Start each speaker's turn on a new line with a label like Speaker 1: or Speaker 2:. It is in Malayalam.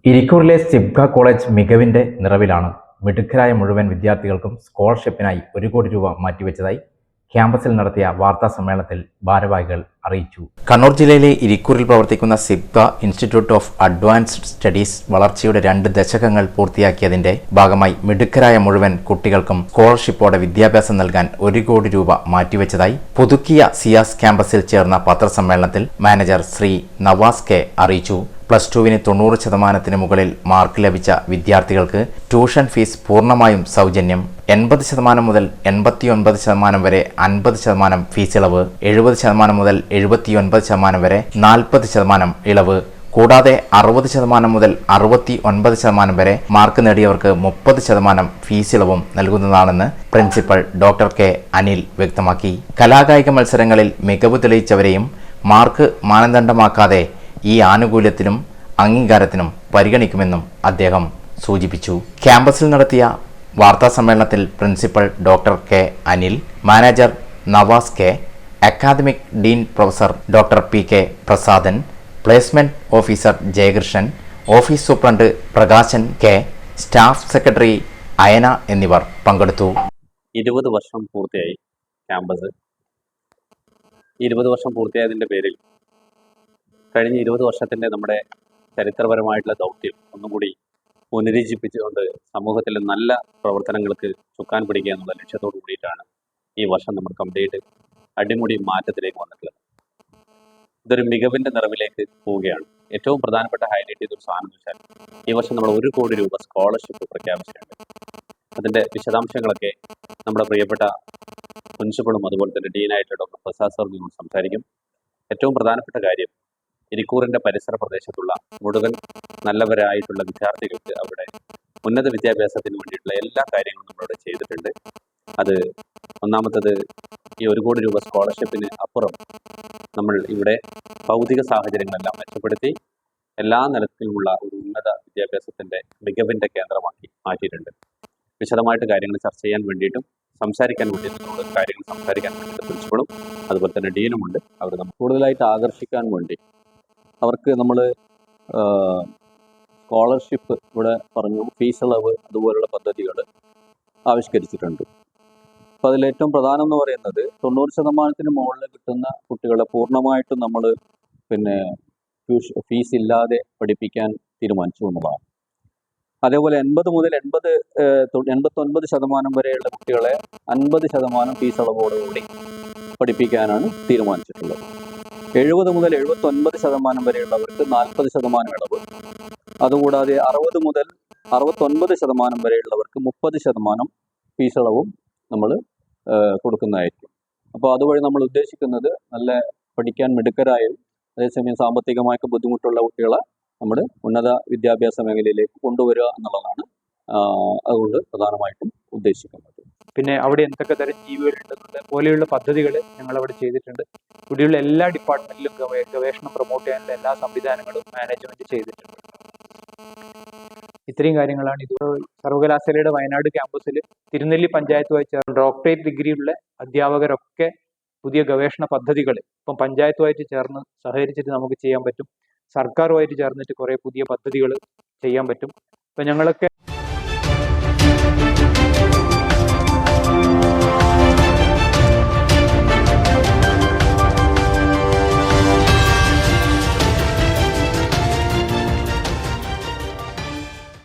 Speaker 1: ഇരിക്കൂറിലെ സിബ്ഗ കോളേജ് മികവിന്റെ നിറവിലാണ്. മിടുക്കരായ മുഴുവൻ വിദ്യാർത്ഥികൾക്കും സ്കോളർഷിപ്പിനായി 1 കോടി രൂപ മാറ്റിവെച്ചതായി ക്യാമ്പസിൽ നടത്തിയ വാർത്താ സമ്മേളനത്തിൽ ഭാരവാഹികൾ അറിയിച്ചു. കണ്ണൂർ ജില്ലയിലെ ഇരിക്കൂറിൽ പ്രവർത്തിക്കുന്ന Sibga institute of advanced studies വളർച്ചയുടെ 2 ദശകങ്ങൾ പൂർത്തിയാക്കിയതിന്റെ ഭാഗമായി മിടുക്കരായ മുഴുവൻ കുട്ടികൾക്കും സ്കോളർഷിപ്പോടെ വിദ്യാഭ്യാസം നൽകാൻ 1 കോടി രൂപ മാറ്റിവെച്ചതായി പുതുക്കിയ സിയാസ് ക്യാമ്പസിൽ ചേർന്ന പത്രസമ്മേളനത്തിൽ മാനേജർ ശ്രീ നവാസ് കെ അറിയിച്ചു. +2-ന് 90% മുകളിൽ മാർക്ക് ലഭിച്ച വിദ്യാർത്ഥികൾക്ക് ട്യൂഷൻ ഫീസ് പൂർണ്ണമായും സൗജന്യം. 80% മുതൽ 89% വരെ 50% ഫീസ് ഇളവ്. 70% മുതൽ 79% വരെ 40% ഇളവ്. കൂടാതെ 60% മുതൽ 69% വരെ മാർക്ക് നേടിയവർക്ക് 30% ഫീസ് ഇളവും നൽകുന്നതാണെന്ന് പ്രിൻസിപ്പൽ ഡോക്ടർ കെ അനിൽ വ്യക്തമാക്കി. കലാകായിക മത്സരങ്ങളിൽ മികവ് തെളിയിച്ചവരെയും മാർക്ക് മാനദണ്ഡമാക്കാതെ ഈ ആനുകൂല്യത്തിനും അംഗീകാരത്തിനും പരിഗണിക്കുമെന്നും അദ്ദേഹം സൂചിപ്പിച്ചു. ക്യാമ്പസിൽ നടത്തിയ വാർത്താ സമ്മേളനത്തിൽ principal doctor K Anil, manager Navas K, academic dean professor doctor P K Prasadan, placement officer Jayakrishnan, office superintendent Prakashan K, staff secretary Ayana എന്നിവർ പങ്കെടുത്തു.
Speaker 2: 20 വർഷം പൂർത്തിയായി ക്യാമ്പസ്. 20 വർഷം പൂർത്തിയായതിൻ്റെ പേരിൽ കഴിഞ്ഞ 20 വർഷത്തിൻ്റെ നമ്മുടെ ചരിത്രപരമായിട്ടുള്ള ദൗത്യം ഒന്നുകൂടി പുനരുജ്ജീവിപ്പിച്ചുകൊണ്ട് സമൂഹത്തിലെ നല്ല പ്രവർത്തനങ്ങൾക്ക് ചുക്കാൻ പിടിക്കുക എന്നുള്ള ലക്ഷ്യത്തോടു കൂടിയിട്ടാണ് ഈ വർഷം നമ്മൾ കംപ്ലീറ്റ് അടിമുടി മാറ്റത്തിലേക്ക് വന്നിട്ടുള്ളത്. ഇതൊരു മികവിൻ്റെ നിറവിലേക്ക് പോവുകയാണ്. ഏറ്റവും പ്രധാനപ്പെട്ട ഹൈലൈറ്റ് ചെയ്തൊരു സാധനം എന്ന് വെച്ചാൽ ഈ വർഷം നമ്മൾ 1 കോടി രൂപ സ്കോളർഷിപ്പ് പ്രഖ്യാപിച്ചിട്ടുണ്ട്. അതിൻ്റെ വിശദാംശങ്ങളൊക്കെ നമ്മുടെ പ്രിയപ്പെട്ട പ്രിൻസിപ്പളും അതുപോലെ തന്നെ ഡീനായിട്ട് ഡോക്ടർ പ്രസാദ് സാർ നിങ്ങൾ സംസാരിക്കും. ഏറ്റവും പ്രധാനപ്പെട്ട കാര്യം, ഇരിക്കൂറിൻ്റെ പരിസര പ്രദേശത്തുള്ള മുഴുവൻ നല്ലവരായിട്ടുള്ള വിദ്യാർത്ഥികൾക്ക് അവിടെ ഉന്നത വിദ്യാഭ്യാസത്തിന് വേണ്ടിയിട്ടുള്ള എല്ലാ കാര്യങ്ങളും നമ്മളിവിടെ ചെയ്തിട്ടുണ്ട്. അത് ഒന്നാമത്തത്, ഈ 1 കോടി രൂപ സ്കോളർഷിപ്പിന് അപ്പുറം നമ്മൾ ഇവിടെ ഭൗതിക സാഹചര്യങ്ങളെല്ലാം മെച്ചപ്പെടുത്തി എല്ലാ നിലത്തിലുമുള്ള ഒരു ഉന്നത വിദ്യാഭ്യാസത്തിൻ്റെ മികവിൻ്റെ കേന്ദ്രമാക്കി മാറ്റിയിട്ടുണ്ട്. വിശദമായിട്ട് കാര്യങ്ങൾ ചർച്ച ചെയ്യാൻ വേണ്ടിയിട്ടും സംസാരിക്കാൻ വേണ്ടിയിട്ടും കാര്യങ്ങൾ സംസാരിക്കാൻ വേണ്ടിയിട്ട് പ്രിൻസിപ്പളും അതുപോലെ തന്നെ ഡീനുമുണ്ട്. അവർ നമ്മൾ കൂടുതലായിട്ട് ആകർഷിക്കാൻ വേണ്ടി അവർക്ക് നമ്മൾ സ്കോളർഷിപ്പ് ഇവിടെ പറഞ്ഞു, ഫീസ് ഇളവ് അതുപോലുള്ള പദ്ധതികൾ ആവിഷ്കരിച്ചിട്ടുണ്ട്. അപ്പോൾ അതിലേറ്റവും പ്രധാനം എന്ന് പറയുന്നത് 90% മുകളിൽ കിട്ടുന്ന കുട്ടികളെ പൂർണ്ണമായിട്ടും നമ്മൾ ഫീസ് ഇല്ലാതെ പഠിപ്പിക്കാൻ തീരുമാനിച്ചു എന്നുള്ളതാണ്. അതേപോലെ 80 മുതൽ 89% വരെയുള്ള കുട്ടികളെ 50% ഫീസ് ഇളവോടുകൂടി പഠിപ്പിക്കാനാണ് തീരുമാനിച്ചിട്ടുള്ളത്. 70 മുതൽ 79% വരെയുള്ളവർക്ക് 40% ഇളവ്. അതുകൂടാതെ 60 മുതൽ 69% വരെയുള്ളവർക്ക് 30% ഫീസ് ഇളവും നമ്മൾ കൊടുക്കുന്നതായിരിക്കും. അപ്പോൾ അതുവഴി നമ്മൾ ഉദ്ദേശിക്കുന്നത് നല്ല പഠിക്കാൻ മിടുക്കരായും അതേസമയം സാമ്പത്തികമായിട്ട് ബുദ്ധിമുട്ടുള്ള കുട്ടികളെ നമ്മൾ ഉന്നത വിദ്യാഭ്യാസ മേഖലയിലേക്ക് കൊണ്ടുവരിക എന്നുള്ളതാണ് അതുകൊണ്ട് പ്രധാനമായിട്ടും ഉദ്ദേശിക്കുന്നത്.
Speaker 3: പിന്നെ അവിടെ എന്തൊക്കെ തരം ജീവികളുണ്ടെന്നുള്ള പോലെയുള്ള പദ്ധതികൾ ഞങ്ങൾ അവിടെ ചെയ്തിട്ടുണ്ട്. ഇവിടെയുള്ള എല്ലാ ഡിപ്പാർട്ട്മെന്റിലും ഗവേഷണം പ്രൊമോട്ട് ചെയ്യാനുള്ള എല്ലാ സംവിധാനങ്ങളും മാനേജ്മെന്റ് ചെയ്തിട്ടുണ്ട്. ഇത്രയും കാര്യങ്ങളാണ് ഇത്. സർവകലാശാലയുടെ വയനാട് ക്യാമ്പസിൽ തിരുനെല്ലി പഞ്ചായത്തുമായി ചേർന്ന് ഡോക്ടറേറ്റ് ഡിഗ്രിയുള്ള അധ്യാപകരൊക്കെ പുതിയ ഗവേഷണ പദ്ധതികൾ ഇപ്പം പഞ്ചായത്തുമായിട്ട് ചേർന്ന് സഹകരിച്ചിട്ട് നമുക്ക് ചെയ്യാൻ പറ്റും. സർക്കാരുമായിട്ട് ചേർന്നിട്ട് കുറേ പുതിയ പദ്ധതികൾ ചെയ്യാൻ പറ്റും. ഇപ്പം ഞങ്ങളൊക്കെ